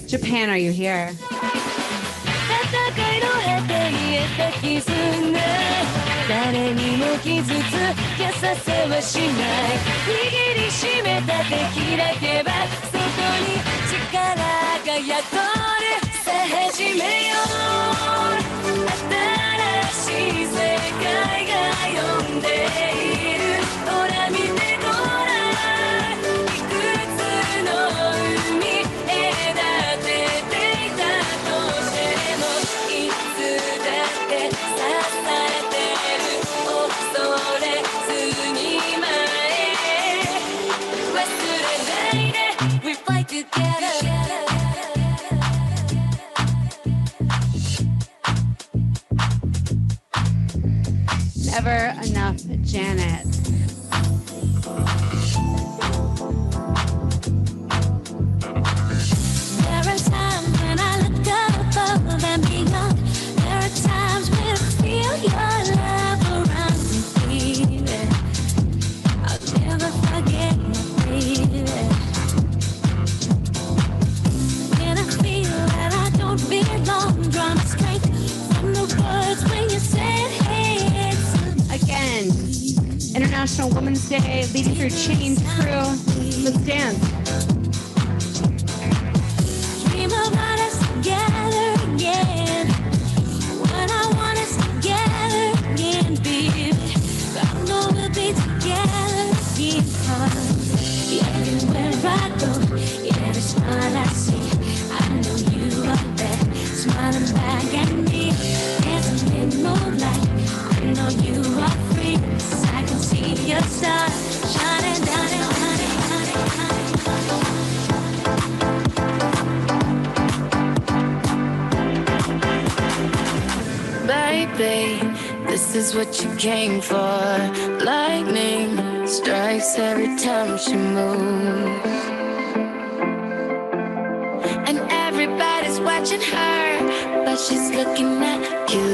Japan, are you here? 戦いの果てに得た絆誰にも傷つけさせはしない握りしめた手開けばそこに力が宿るさあ始めよう新しい世界が呼んでいるほら見てごらんいくつの海隔てていたとして Ever Enough Janet. There are times when I look above and beyond. There are times when I feel your love around me, baby. I'll never forget you, baby. When I feel that I don't belong, drawing strength from the words when you said, hey, it's Again, International Women's Day, leading through Change Crew. Let's dance. dream about us together again. When I want us together again, baby. I know we'll be together again. Everywhere I go, every smile I see, I know you are there, smiling back at me. Dancing in moonlight, I know you are free. 'Cause I can see your star shining down and Baby, this is what you came for. Lightning strikes every time she moves, and everybody's watching her, but she's looking at you.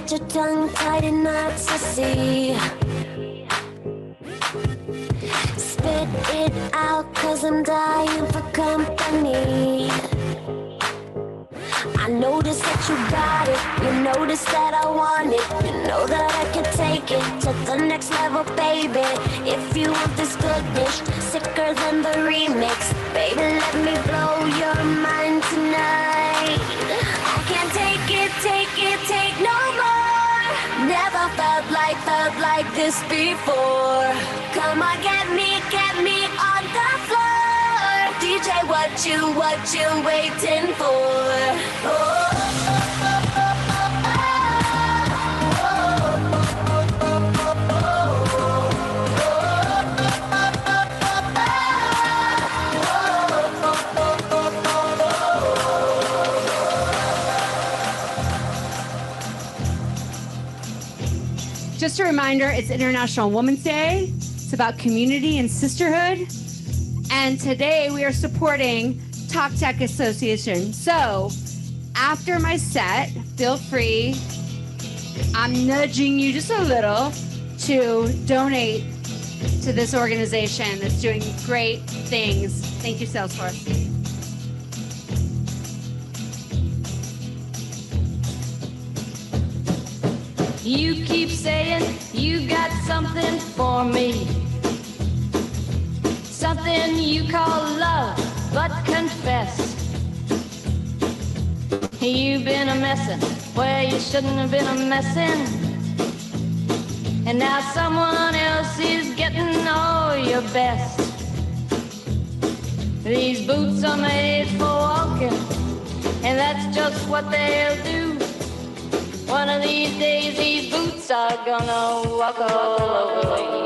got your tongue tied in knots to see. Spit it out, 'cause I'm dying for company. I noticed that you got it, you noticed that I want it, you know that I can take it to the next level, baby. If you want this goodness, sicker than the remix, baby, let me blow your mind tonight. I can't take it, take no more. Never felt like this before. Come on, get me on the floor. DJ, what you waiting for? Just a reminder, it's International Women's Day. It's about community and sisterhood. And today we are supporting Talk Tech Association. So after my set, feel free, I'm nudging you just a little to donate to this organization that's doing great things. Thank you, Salesforce. You keep saying you got something for me, something you call love, but confess you've been a messin' where you shouldn't have been a messin', and now someone else is getting all your best. These boots are made for walking, and that's just what they'll do. One of these days, these boots are gonna walk away.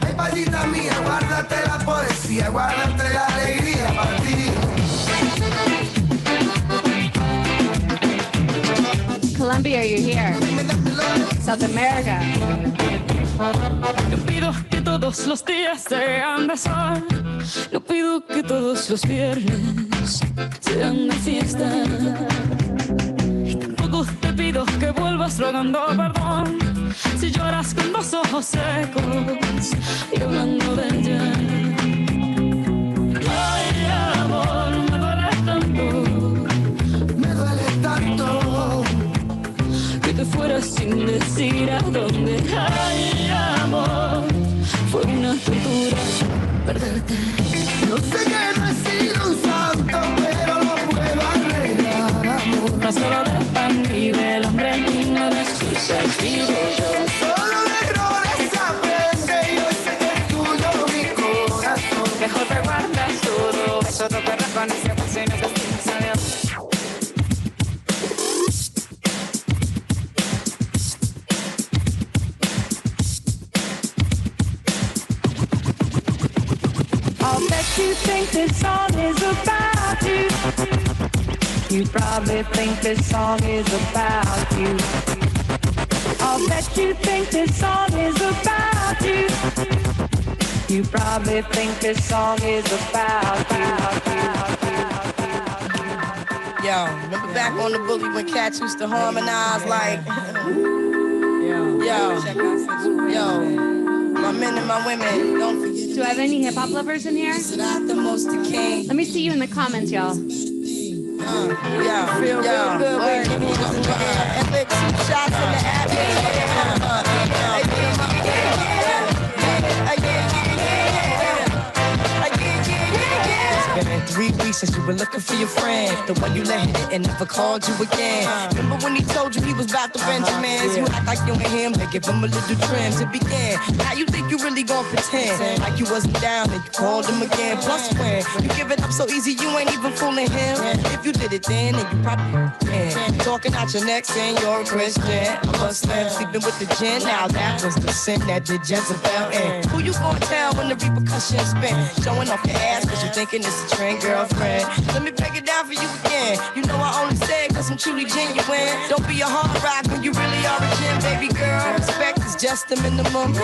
Ay, palita mía, guárdate la poesía, guárdate la alegría para ti. Colombia, you're here. South America. No pido que todos los días sean de sol. No pido que todos los viernes sean de fiesta. Y tampoco te pido que vuelvas rogando perdón si lloras con los ojos secos y hablando de ella. Ay, amor, me duele tanto que te fueras sin decir a dónde. Ay, amor, fue una tortura perderte. No sé que no he sido un santo, pero lo puedo arreglar, amor. No solo del pan y del hambre, no de excusa y vivo yo. Solo de errores aprende y hoy sé que es tuyo mi corazón. Mejor te guardas todo, eso te reconoce por si no te adiós. I'll bet you think this song is about you. You probably think this song is about you. I'll bet you think this song is about you. You probably think this song is about you. Yo, remember back on the bully when cats used to harmonize like, yo, my men and my women, don't forget. Do I have any hip hop lovers in here? Let me see you in the comments, y'all. Feel real good when you need some and lick some shots in the It's been 3 weeks since you were looking for your friend, the one you let hit it and never called you again. Remember when he told you he was about to Benjamins? You act like you and him, they give him a little trim to begin. Now you think you really gon' pretend like you wasn't down and you called him again. Plus when you give it up so easy, you ain't even fooling him. If you did it then you probably can. Talking out your neck saying you're a Christian, a Muslim, sleeping with the gin. Now that was the sin that did Jezebel in. Who you gonna tell when the repercussions spin? Showing off your ass cause you thinking it's a trend, girlfriend. Let me break it down for you again. You know I only say it cause I'm truly genuine. Don't be a hard rock when you really are a gem, baby girl. Respect is just the minimum.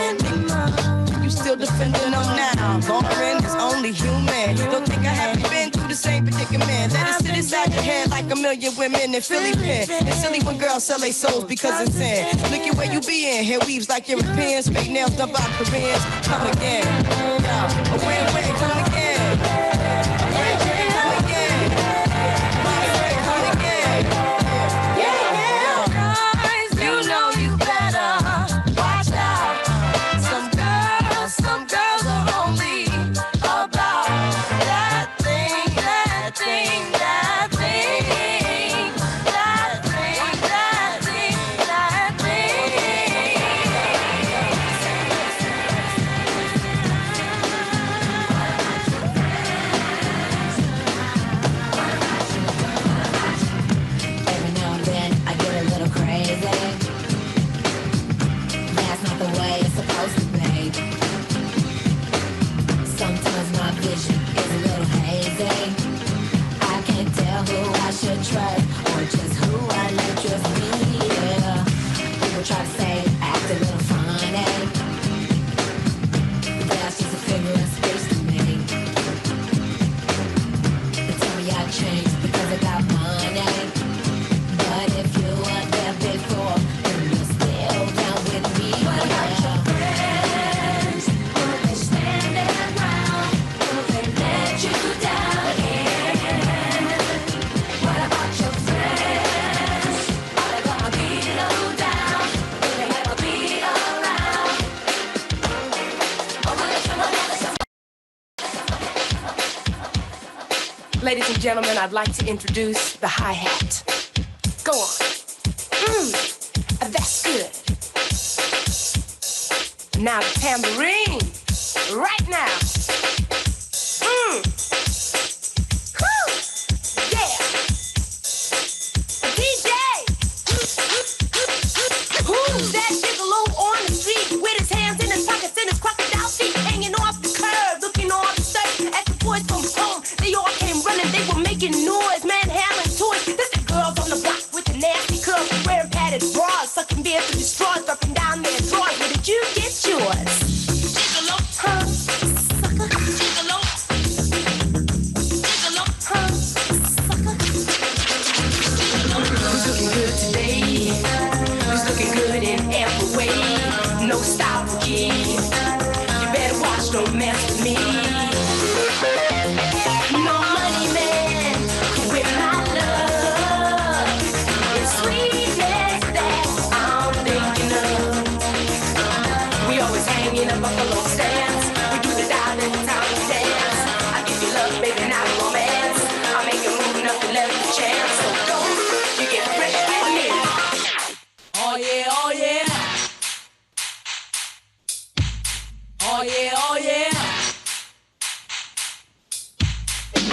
You still defending them now. Lauren is only human. Don't think I haven't been through the same predicament. Let it sit inside your head like a million women in Philly pen. It's silly when girls sell their souls because it's sin. Look at where you be in. Hair weaves like Europeans. Fake nails done by Koreans. Come again. Win-win, come again. Ladies and gentlemen, I'd like to introduce the hi-hat. Go on. That's good. Now the tambourine. Right now. Woo! Yeah. DJ. Who's that gigolo on the street with his hands in his pockets and his crocodile feet hanging off the curb, looking all upset at the boys from home. They all came running, they were making noise, manhandling toys. This the girls on the block with the nasty curls, wearing padded there to destroy, up and down their drawers. Where did you get yours? Gigolo, huh? Sucker, gigolo. Gigolo, huh? Sucker. Who's looking good today? Who's looking good in every way? No style for key. You better watch, don't mess with me. No money man with my love. It's sweetness that I'm thinking of. We always hang in a buffalo stance. We do the dive every time we dance. I give you love, baby, not romance. I make you move, nothing left to chance. So don't you get fresh with me. Oh yeah, oh yeah. Oh yeah, oh yeah.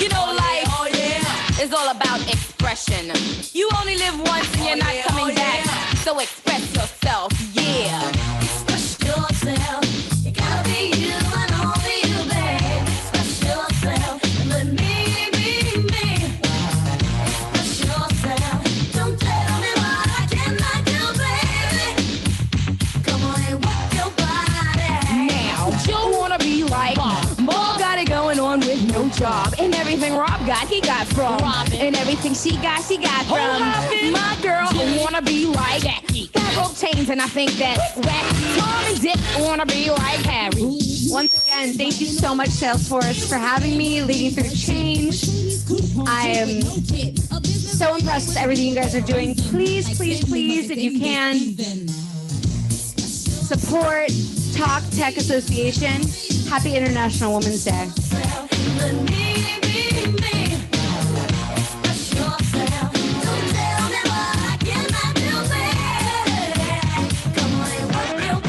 You know, life is all about expression. You only live once and you're not coming back. So express yourself, yeah. Express yourself. You gotta be you and only you, babe. Express yourself and let me be me. Express yourself. Don't tell me what I cannot do, baby. Come on and work your body. Now, you wanna be like Bob got it going on with no job. And everything Rob got, he got from Robin. And everything she got from my girl who wanna be like got rope chains and I think that's whack. Tom and Dick wanna be like Harry. Once again, thank you so much, Salesforce, for having me, leading through change. I am so impressed with everything you guys are doing. Please, please, please, if you can, support Talk Tech Association. Happy International Women's Day. Let me be me. Express yourself. Don't tell me what I cannot do, baby. Come on and work your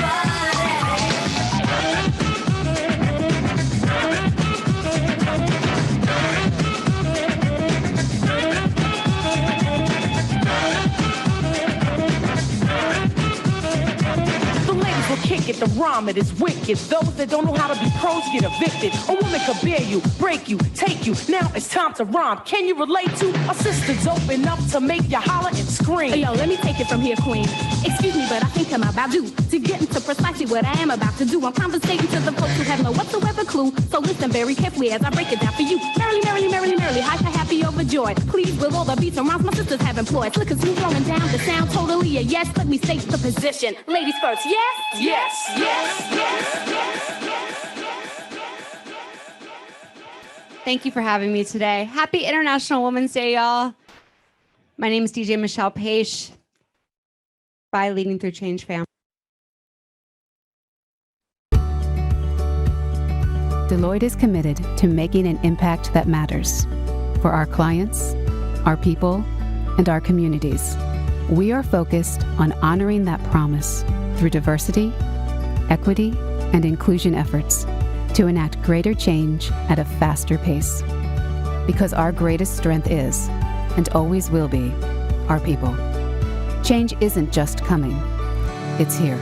Kick it, the rhyme it is wicked. Those that don't know how to be pros get evicted. A woman could bear you, break you, take you. Now it's time to rhyme. Can you relate to a sister's open up to make you holler and scream? Hey, yo, let me take it from here, queen. Excuse me, but I think I'm about due to get into precisely what I am about to do. I'm conversating to the folks who have no whatsoever clue. So listen very carefully as I break it down for you. Merrily, merrily, merrily, merrily, hyper, happy, overjoyed. Please, with all the beats and rhymes my sisters have employed. Slick and smooth rolling down the sound, totally a yes. Let me state the position. Ladies first, yes? Yes, yes, yes, yes. Thank you for having me today. Happy International Women's Day, y'all. My name is DJ Michelle Page. Bye, Leading Through Change fam. Deloitte is committed to making an impact that matters for our clients, our people, and our communities. We are focused on honoring that promise through diversity, equity, and inclusion efforts to enact greater change at a faster pace. Because our greatest strength is, and always will be, our people. Change isn't just coming, it's here.